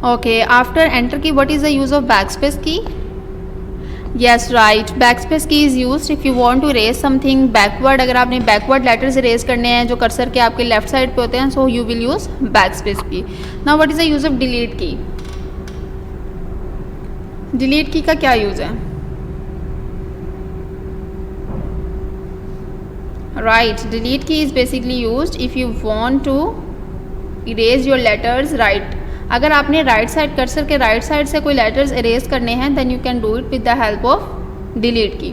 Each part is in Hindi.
Okay, after enter key, what is the use of backspace key? Yes, right. Backspace key is used if you want to erase something backward. अगर आपने backward letters erase करने हैं जो कर्सर के आपके लेफ्ट साइड पे होते हैं, so you will use backspace key. Now what is the use of delete key? Delete key का क्या यूज़ है? Right, delete key is basically used if you want to erase your letters right. अगर आपने राइट साइड कर्सर के राइट साइड से कोई लेटर्स इरेज करने हैं then you can do it with the help of delete key.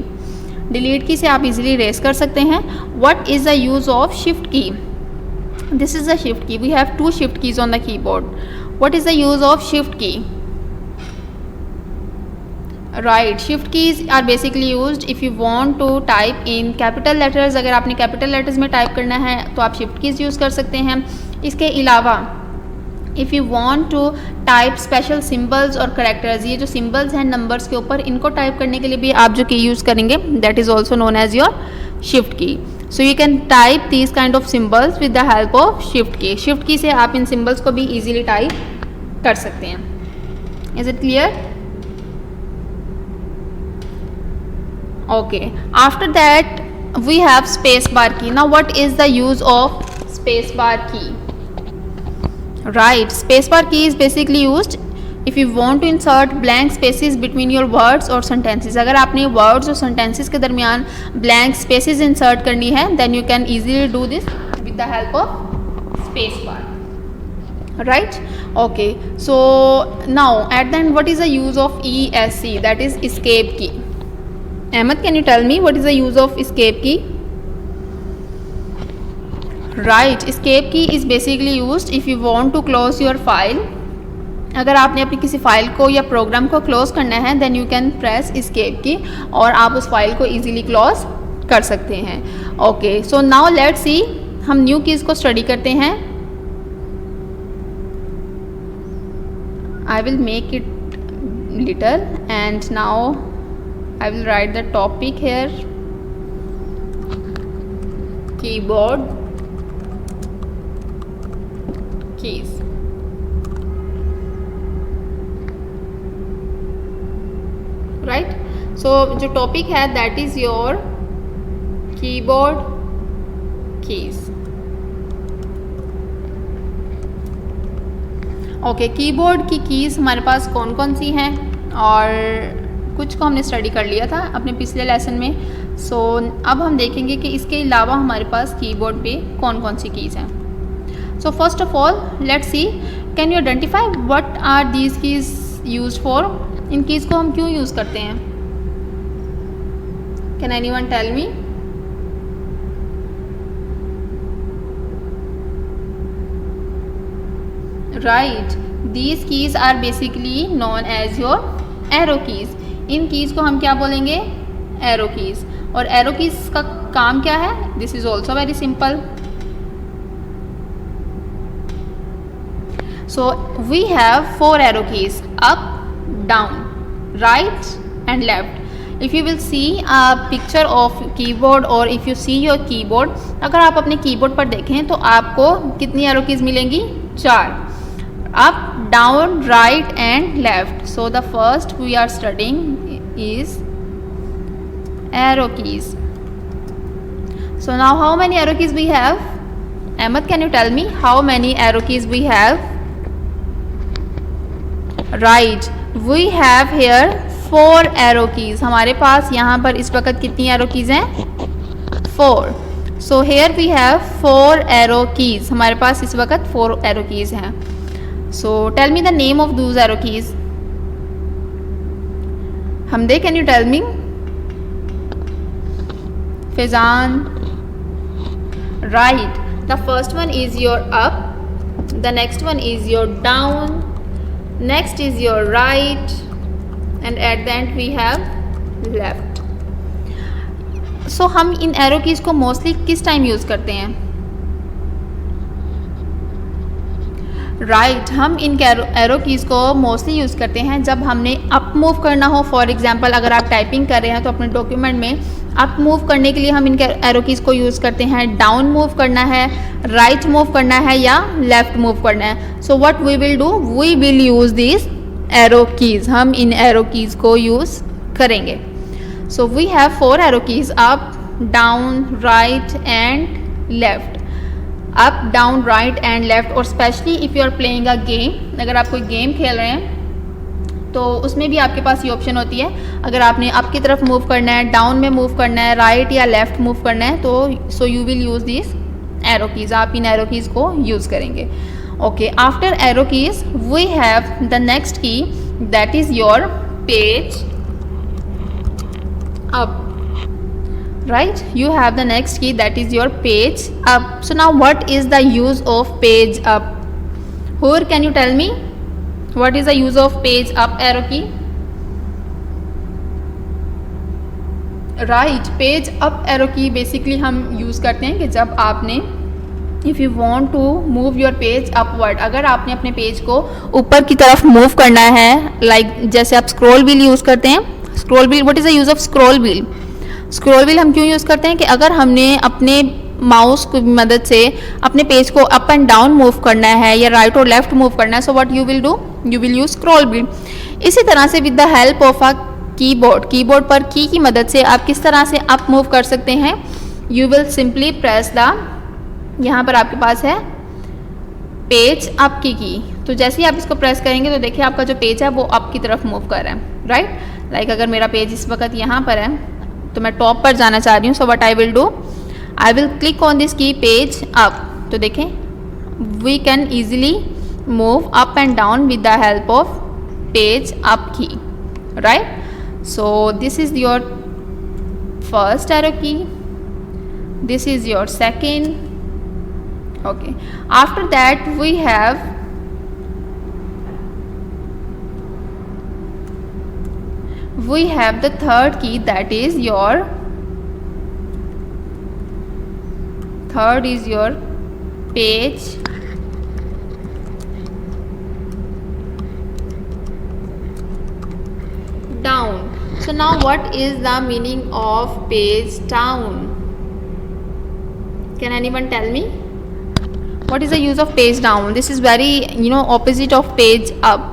Delete key से आप इजीली इरेज कर सकते हैं. What is the use of shift key? This is the shift key. We have two shift keys on the keyboard. What is the use of shift key? Right, shift keys are basically used if you want to type in capital letters. अगर आपने कैपिटल लेटर्स में टाइप करना है तो आप शिफ्ट कीज यूज़ कर सकते हैं. इसके अलावा if you want to type special symbols और करेक्टर्स, ये जो सिंबल्स हैं नंबर्स के ऊपर, इनको टाइप करने के लिए भी आप जो की यूज़ करेंगे that is also known as your shift key. So you can type these kind of symbols with the help of shift key. Shift key से आप इन सिंबल्स को भी ईजिली टाइप कर सकते हैं. Is it clear? Okay, after that we have space bar key. Now what is the use of space bar key? Right, spacebar key is basically used if you want to insert blank spaces between your words or sentences. अगर आपने words और sentences के दरमियान blank spaces insert करनी है then you can easily do this with the help of spacebar. Right? Okay. So now at the end, what is the use of ESC? That is escape key. Ahmed, can you tell me what is the use of escape key? Right, escape key is basically used if you want to close your file. अगर आपने अपनी किसी फाइल को या प्रोग्राम को क्लोज करना है then you can press escape key और आप उस फाइल को इजीली क्लोज कर सकते हैं. Okay, so now let's see, हम न्यू कीज़ को स्टडी करते हैं. I will make it little and now I will write the topic here. Keyboard keys. Right, so जो टॉपिक है that is your keyboard keys. Okay, keyboard की कीज़ हमारे पास कौन कौन सी हैं और कुछ को हमने स्टडी कर लिया था अपने पिछले लेसन में. सो अब हम देखेंगे कि इसके अलावा हमारे पास कीबोर्ड पे कौन कौन सी कीज़ हैं. So first of all, let's see, can you identify what are these keys used for? In keys को हम क्यों यूज़ करते हैं? Can anyone tell me? Right, these keys are basically known as your arrow keys. In keys को हम क्या बोलेंगे? Arrow keys. और arrow keys का काम क्या है? This is also very simple. So we have 4 arrow keys: up, down, right and left. If you will see a picture of keyboard or if you see your keyboard, अगर आप अपने कीबोर्ड पर देखें तो आपको कितनी arrow keys मिलेंगी? 4. Up, down, right and left. So the first we are studying is arrow keys. So now how many arrow keys we have? Ahmed, can you tell me how many arrow keys we have? Right, we have here 4 arrow keys. हमारे पास यहाँ पर इस वक्त कितनी एरो कीज़ हैं? 4. So here we have 4 arrow keys. हमारे पास इस वक्त 4 एरो कीज़ हैं. So tell me the name of those arrow keys. हमदे, can you tell me? Faizan, right, the first one is your up, the next one is your down, next is your right and at the end we have left. So हम इन एरो कीज़ को मोस्टली किस टाइम यूज़ करते हैं? राइट, हम इन एरो कीज़ को मोस्टली यूज़ करते हैं जब हमने अप मूव करना हो. फॉर एग्जांपल अगर आप टाइपिंग कर रहे हैं तो अपने डॉक्यूमेंट में अप मूव करने के लिए हम इनके एरो कीज़ को यूज़ करते हैं, डाउन मूव करना है, राइट मूव करना है या लेफ्ट मूव करना है. So what we will do, we will use this arrow keys. हम इन एरो कीज़ को यूज़ करेंगे. So we have 4 arrow keys, up, down, right and left. Up, down, right and left. और specially if you are playing a game, अगर आप कोई गेम खेल रहे हैं तो उसमें भी आपके पास ये ऑप्शन होती है. अगर आपने अप की तरफ मूव करना है, डाउन में मूव करना है, राइट या लेफ्ट मूव करना है, तो so you will use this arrow keys. आप इन एरो कीज़ को यूज़ करेंगे. Okay, after arrow keys we have the next key, that is your page up. Right, you have the next key, that is your page up. So now what is the use of page up? Who can you tell me what is the use of page up arrow key? Right, page up arrow key basically हम यूज़ करते हैं कि जब आपने if you want to move your page upward, अगर आपने अपने पेज को ऊपर की तरफ मूव करना है, लाइक जैसे आप स्क्रॉल व्हील यूज़ करते हैं. Scroll wheel, what is the use of scroll wheel? Scroll wheel हम क्यों यूज़ करते हैं कि अगर हमने अपने माउस की मदद से अपने पेज को अप एंड डाउन मूव करना है या राइट और लेफ्ट मूव करना है, so what you will do, you will use scroll wheel. इसी तरह से with the help of a keyboard, keyboard पर की मदद से आप किस तरह से अप मूव कर सकते हैं. You will simply press the, यहाँ पर आपके पास है पेज अप की. तो जैसे ही आप इसको प्रेस करेंगे तो देखिए आपका जो पेज है वो अप की तरफ मूव कर रहा है. राइट, लाइक अगर मेरा पेज इस वक्त यहाँ पर है तो मैं टॉप पर जाना चाह रही हूँ. So what I will do, I will click on this key page up. तो देखें we can easily move up and down with the help of page up key. Right, so this is your first arrow key, this is your second. Okay, after that we have the third key, that is your third is your page down. So now what is the meaning of page down? Can anyone tell me what is the use of page down? This is very opposite of page up.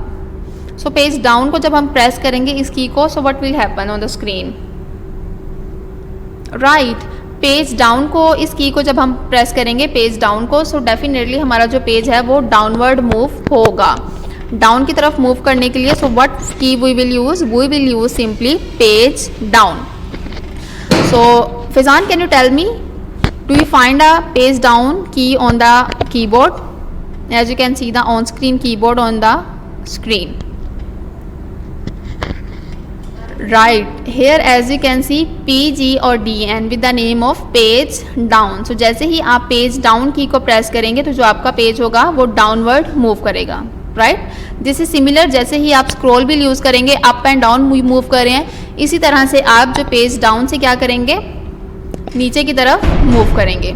So page down को जब हम प्रेस करेंगे इस की को, so what will happen on the screen. Right, page down को, इस की को जब हम प्रेस करेंगे पेज डाउन को, सो डेफिनेटली हमारा जो पेज है वो डाउनवर्ड मूव होगा, डाउन की तरफ मूव करने के लिए. So what key we will use simply page down. So Fizan, can you tell me, do you find a page down key on the keyboard? As you can see the on screen keyboard on the screen. Right, here as you can see PG or DN with the name of page down. So जैसे ही आप पेज डाउन की को प्रेस करेंगे तो जो आपका पेज होगा वो डाउनवर्ड मूव करेगा. राइट, दिस इज सिमिलर, जैसे ही आप स्क्रॉल व्हील यूज़ करेंगे अप एंड डाउन मूव कर रहे हैं, इसी तरह से आप जो पेज डाउन से क्या करेंगे, नीचे की तरफ मूव करेंगे.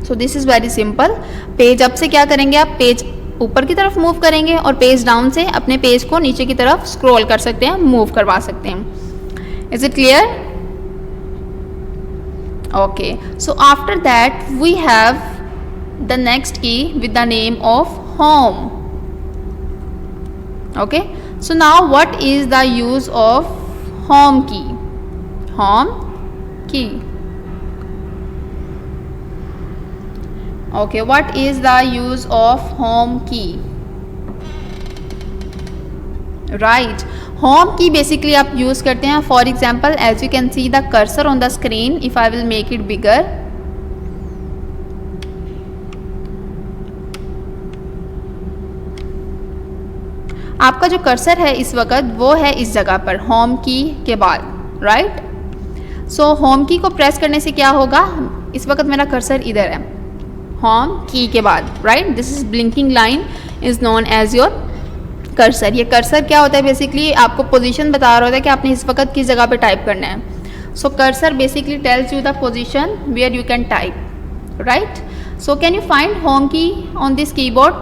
So this is very simple. Page up से क्या करेंगे, आप पेज ऊपर की तरफ मूव करेंगे और पेज डाउन से अपने पेज को नीचे की तरफ स्क्रॉल कर सकते हैं, मूव करवा सकते हैं. Is it clear? Okay, so after that we have the next key with the name of home. Okay, so now what is the use of home key? Home key. Okay, what is the use of home key? Right, home key basically आप use करते हैं. For example, as you can see the cursor on the screen, if I will make it bigger, आपका जो कर्सर है इस वक्त वो है इस जगह पर होम की के बाद. राइट, सो होम की को प्रेस करने से क्या होगा, इस वक्त मेरा कर्सर इधर है होम की के बाद. Right, this is blinking line is known as your cursor. ये कर्सर क्या होता है, बेसिकली आपको पोजीशन बता रहा होता है कि आपने इस वक्त किस जगह पे टाइप करना है. So cursor basically tells you the position where you can type. Right, so can you find home key on this keyboard?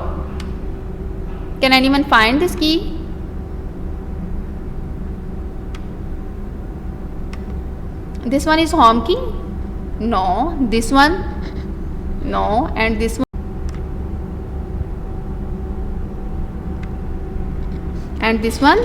Can anyone find this key? This one is home key? No. This one? No. And this one? And this one?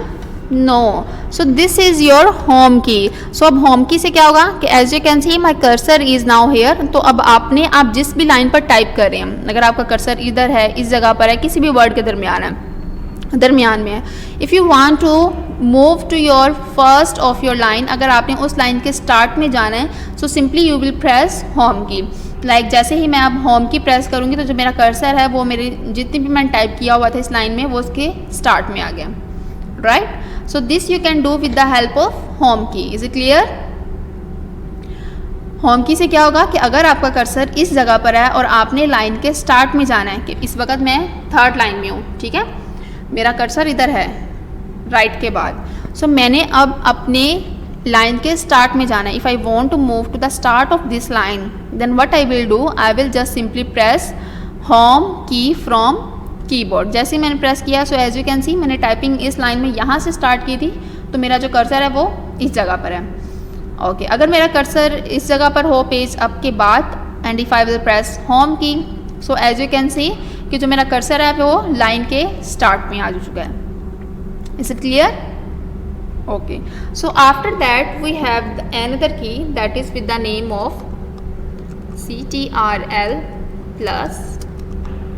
No. So this is your home key. So अब home key से क्या होगा कि as you can see my cursor is now here. तो अब आप जिस भी लाइन पर टाइप कर रहे हैं, अगर आपका कर्सर इधर है, इस जगह पर है, किसी भी वर्ड के दरमियान में है, if you want to move to your first of your line, अगर आपने उस लाइन के स्टार्ट में जाना है, so simply you will press home key. Like जैसे ही मैं अब होम की प्रेस करूँगी तो जो मेरा कर्सर है वो मेरे जितनी भी मैंने टाइप किया हुआ था इस लाइन में वो उसके स्टार्ट में आ गया, right. So this you can do with the help of home key. Is it clear? Home key से क्या होगा कि अगर आपका कर्सर इस जगह पर है और आपने लाइन के स्टार्ट में जाना है, कि इस वक्त मैं थर्ड लाइन में हूँ, ठीक है, मेरा कर्सर इधर है राइट के बाद, सो मैंने अब अपने लाइन के स्टार्ट में जाना है। If I want to move to the start of this line then what I will do, I will just simply press home key from keyboard. जैसे ही मैंने प्रेस किया, so as you can see मैंने टाइपिंग इस लाइन में यहाँ से स्टार्ट की थी, तो मेरा जो कर्सर है वो इस जगह पर है। ओके, अगर मेरा कर्सर इस जगह पर हो पेज अप के बाद, and if I will press home key, so as you can see कि जो मेरा कर्सर है वो लाइन के स्टार्ट में आ चुका है। Is it clear? Okay, so after that we have another key that is with the name of CTRL plus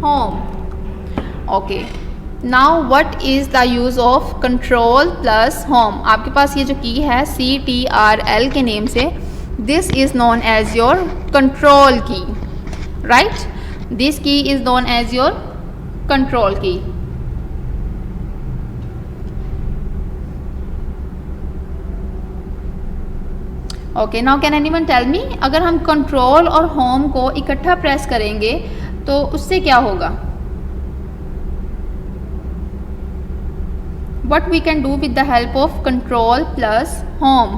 home. Okay, now what is the use of control plus home? आपके पास ये जो की है CTRL के नेम से, this is known as your control key, right? This key is known as your control key. Okay, now can anyone tell me, अगर हम कंट्रोल और होम को इकट्ठा प्रेस करेंगे तो उससे क्या होगा? What we can do with the help of control plus home?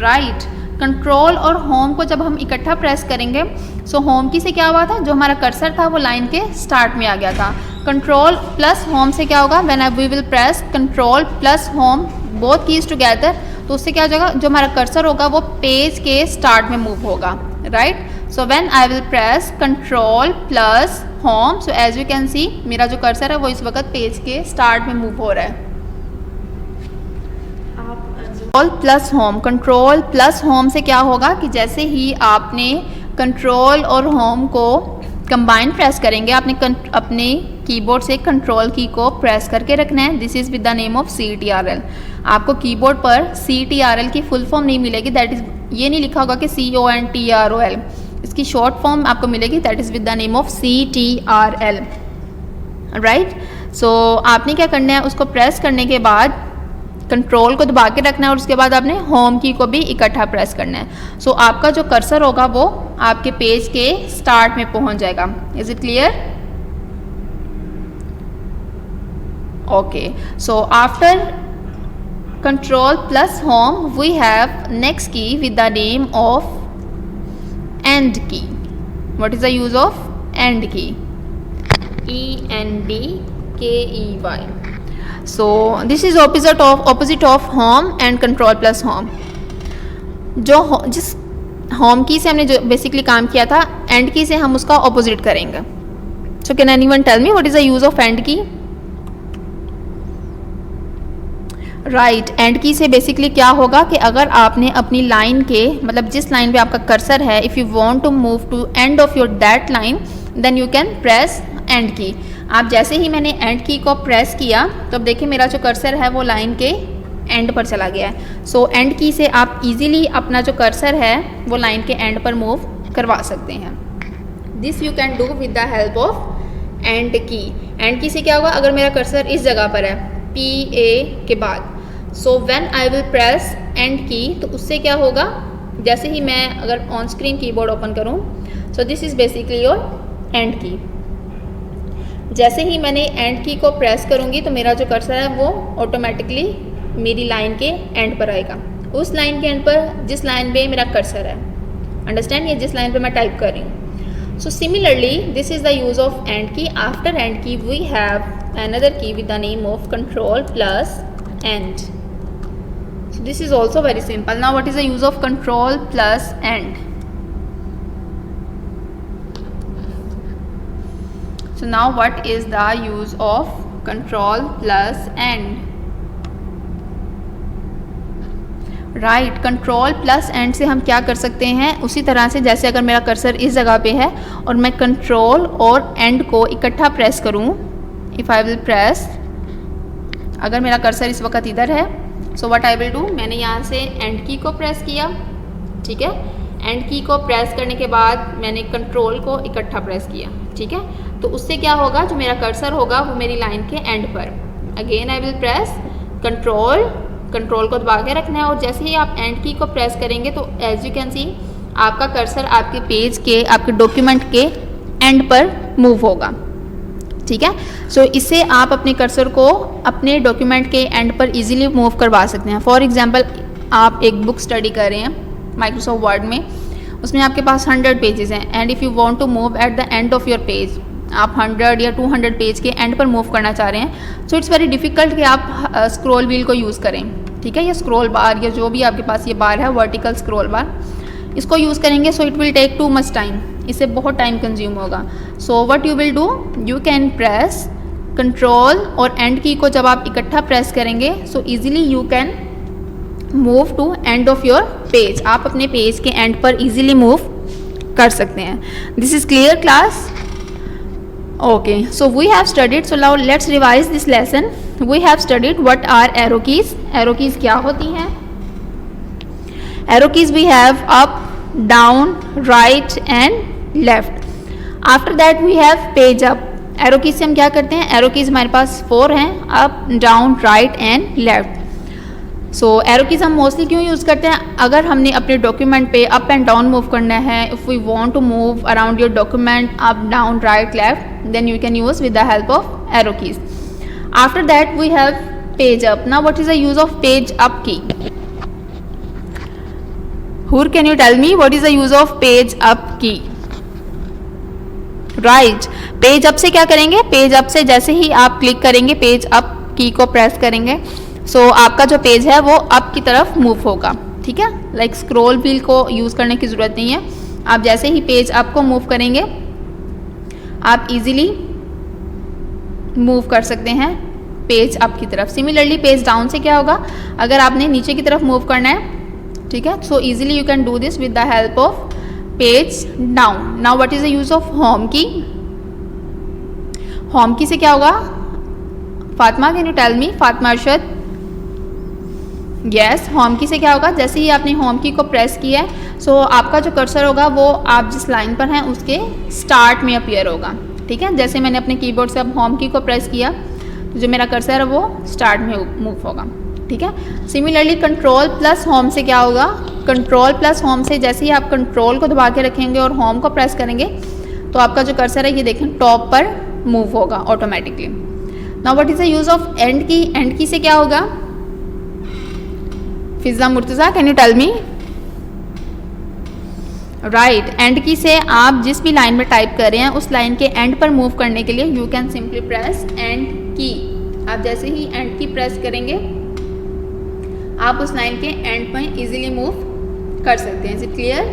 Right, control और होम को जब हम इकट्ठा प्रेस करेंगे, सो होम की से क्या हुआ था, जो हमारा कर्सर था वो लाइन के स्टार्ट में आ गया था। कंट्रोल प्लस होम से क्या होगा, when we will press control plus home both keys together, तो उससे क्या हो जाएगा, जो हमारा कर्सर होगा वो पेज के स्टार्ट में मूव होगा, right. So when I will press control plus home, so as you can see मेरा जो कर्सर है वो इस वक्त पेज के स्टार्ट में मूव हो रहा है। Control plus home, control plus home से क्या होगा कि जैसे ही आपने कंट्रोल और होम को कंबाइन प्रेस करेंगे, आपने अपने कीबोर्ड से कंट्रोल की को प्रेस करके रखना है। This is with the name of CTRL। आपको कीबोर्ड पर CTRL की फुल फॉर्म नहीं मिलेगी, दैट इज़ ये नहीं लिखा होगा कि CONTROL, इसकी शॉर्ट फॉर्म आपको मिलेगी, that is with the name of CTRL, right. सो आपने क्या करना है, उसको प्रेस करने के बाद कंट्रोल को दबा के रखना है और उसके बाद आपने होम की को भी इकट्ठा प्रेस करना है। सो आपका जो कर्सर होगा वो आपके पेज के स्टार्ट में पहुंच जाएगा। Is it clear? Okay, so after control plus home we have next key with the name of end key. What is the use of end key? ENDKEY। So this is opposite of home and control plus home. जिस होम की से हमने जो बेसिकली काम किया था, एंड की से हम उसका ऑपोजिट करेंगे। So can anyone tell me what is the use of end key? Right, end key से बेसिकली क्या होगा कि अगर आपने अपनी लाइन के मतलब जिस लाइन पे आपका कर्सर है, if you want to move to end of your that line then you can press end key. आप जैसे ही मैंने एंड की को प्रेस किया तो अब देखिए मेरा जो कर्सर है वो लाइन के एंड पर चला गया है। सो एंड की से आप इजीली अपना जो कर्सर है वो लाइन के एंड पर मूव करवा सकते हैं। This you can do with the help of end key. End key से क्या होगा, अगर मेरा कर्सर इस जगह पर है PA के बाद, सो when I will press end की, तो उससे क्या होगा, जैसे ही मैं अगर ऑन स्क्रीन कीबोर्ड ओपन करूँ, so this is basically your and की। जैसे ही मैंने एंड की को प्रेस करूँगी तो मेरा जो कर्सर है वो ऑटोमेटिकली मेरी लाइन के एंड पर आएगा, उस लाइन के एंड पर जिस लाइन पे मेरा कर्सर है। अंडरस्टैंड, ये जिस लाइन पे मैं टाइप कर रही हूँ। So similarly this is the use of end key. After end key we have another key with the name of control plus and. So this is also very simple. Now what is the use of control plus and? So now what is the use of control plus and? Right, control plus and से हम क्या कर सकते हैं, उसी तरह से जैसे अगर मेरा कर्सर इस जगह पे है और मैं कंट्रोल और एंड को इकट्ठा प्रेस करूं, इफ़ आई विल प्रेस, अगर मेरा कर्सर इस वक्त इधर है, so what I will do, मैंने यहाँ से एंड की को प्रेस किया, ठीक है, एंड की को प्रेस करने के बाद मैंने कंट्रोल को इकट्ठा प्रेस किया, ठीक है, तो उससे क्या होगा, जो मेरा कर्सर होगा वो मेरी लाइन के एंड पर, again I will press control को दबा के रखना है और जैसे ही आप एंड की को प्रेस करेंगे तो एज यू कैन सी आपका कर्सर आपके पेज के, आपके डॉक्यूमेंट के एंड पर मूव होगा, ठीक है। सो इससे आप अपने कर्सर को अपने डॉक्यूमेंट के एंड पर इजीली मूव करवा सकते हैं। फॉर एग्जांपल, आप एक बुक स्टडी कर रहे हैं माइक्रोसॉफ्ट वर्ड में, उसमें आपके पास 100 पेजेस हैं and if you want to move at the end of your page, आप 100 या 200 पेज के एंड पर मूव करना चाह रहे हैं, सो इट्स वेरी डिफ़िकल्ट कि आप स्क्रॉल व्हील को यूज़ करें, ठीक है, या स्क्रॉल बार या जो भी आपके पास ये बार है, वर्टिकल स्क्रॉल बार, इसको यूज़ करेंगे, so it will take too much time, इससे बहुत टाइम कंज्यूम होगा। So what you will do, you can press control और एंड की को जब आप इकट्ठा प्रेस करेंगे, so easily you can move to end of your page, आप अपने पेज के एंड पर ईजिली मूव कर सकते हैं। This is clear class? Okay, so we have studied, so now let's revise this lesson. We have studied what are arrow keys. Arrow keys क्या होती हैं? Arrow keys we have up, down, right and left. After that we have page up. Arrow keys से हम क्या करते हैं? Arrow keys हमारे पास 4 हैं, up, down, right and left. So arrow keys हम मोस्टली क्यों यूज़ करते हैं? अगर हमने अपने डॉक्यूमेंट पे अप एंड डाउन मूव करना है, if we want to move around your document up down right left, then you can use with the help of arrow keys. After that we have page up. Now what is the use of page up key? हुर can you tell me what is the use of page up key? Right, page up से क्या करेंगे? पेज अप से जैसे ही आप क्लिक करेंगे, पेज अप की को प्रेस करेंगे, सो आपका जो पेज है वो अप की तरफ मूव होगा, ठीक है। लाइक स्क्रॉल व्हील को यूज़ करने की ज़रूरत नहीं है, आप जैसे ही पेज अप को मूव करेंगे आप इजीली मूव कर सकते हैं पेज अप की तरफ। सिमिलरली पेज डाउन से क्या होगा, अगर आपने नीचे की तरफ मूव करना है, ठीक है, so easily you can do this with the help of page down. Now what is the use of home key? Home key से क्या होगा? Fatima can you tell me? Fatima Arshad? Yes, home key से क्या होगा? जैसे ही आपने होम की को प्रेस किया है, सो आपका जो कर्सर होगा वो आप जिस लाइन पर हैं उसके स्टार्ट में अपीयर होगा, ठीक है। जैसे मैंने अपने कीबोर्ड से अब होम की को प्रेस किया तो जो मेरा कर्सर है वो स्टार्ट में मूव होगा, ठीक है। सिमिलरली कंट्रोल प्लस होम से क्या होगा? कंट्रोल प्लस होम से जैसे ही आप कंट्रोल को दबा के रखेंगे और होम को प्रेस करेंगे तो आपका जो कर्सर है ये देखें टॉप पर मूव होगा automatically. Now what is the use of end key? End key से क्या होगा? Fiza Murtaza can you tell me? Right, end key से आप जिस भी लाइन में टाइप कर रहे हैं उस लाइन के एंड पर मूव करने के लिए you can simply press end key. आप जैसे ही एंड की प्रेस करेंगे आप उस लाइन के एंड पर इजीली मूव कर सकते हैं। Is it clear?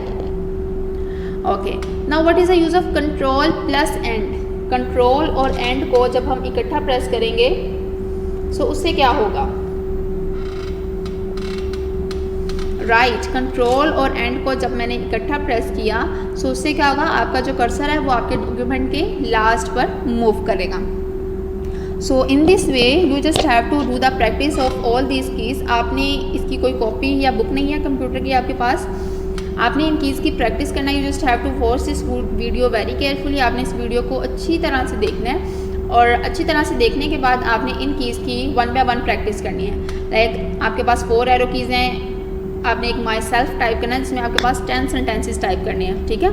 Okay, now what is the use of control plus and? Control और एंड को जब हम इकट्ठा प्रेस करेंगे सो उससे क्या होगा? राइट, कंट्रोल और एंड को जब मैंने इकट्ठा प्रेस किया सो उससे क्या होगा? आपका जो कर्सर है वो आपके डॉक्यूमेंट के लास्ट पर मूव करेगा। So in this way you just have to do the practice of all these keys. आपने इसकी कोई कॉपी या बुक नहीं है कंप्यूटर की आपके पास, आपने इन कीज़ की प्रैक्टिस करना है। You just have to watch this video very carefully. आपने इस वीडियो को अच्छी तरह से देखना है और अच्छी तरह से देखने के बाद आपने इन कीज़ की 1 बाय 1 प्रैक्टिस करनी है। लाइक आपके पास 4 एरो कीज़ हैं, आपने एक माई सेल्फ टाइप करना है जिसमें आपके पास 10 सेंटेंसेस टाइप करने हैं, ठीक है।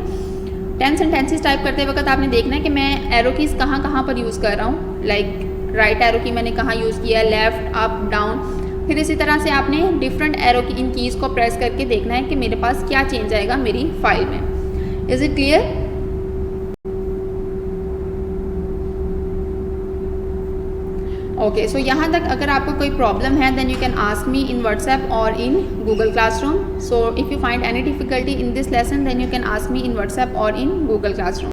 10 सेंटेंसेस टाइप करते वक्त आपने देखना है कि मैं एरो कीज़ कहाँ पर यूज़ कर रहा हूँ। लाइक राइट एरो की मैंने कहाँ यूज़ किया है, लेफ़्ट, अप, डाउन। फिर इसी तरह से आपने डिफरेंट एरो की इन कीज़ को प्रेस करके देखना है कि मेरे पास क्या चेंज आएगा मेरी फाइल में। Is it clear? Okay, so यहाँ तक अगर आपको कोई प्रॉब्लम है then you can ask me in WhatsApp और in Google classroom. So if you find any difficulty in this lesson then you can ask me in WhatsApp और इन गूगल क्लासरूम.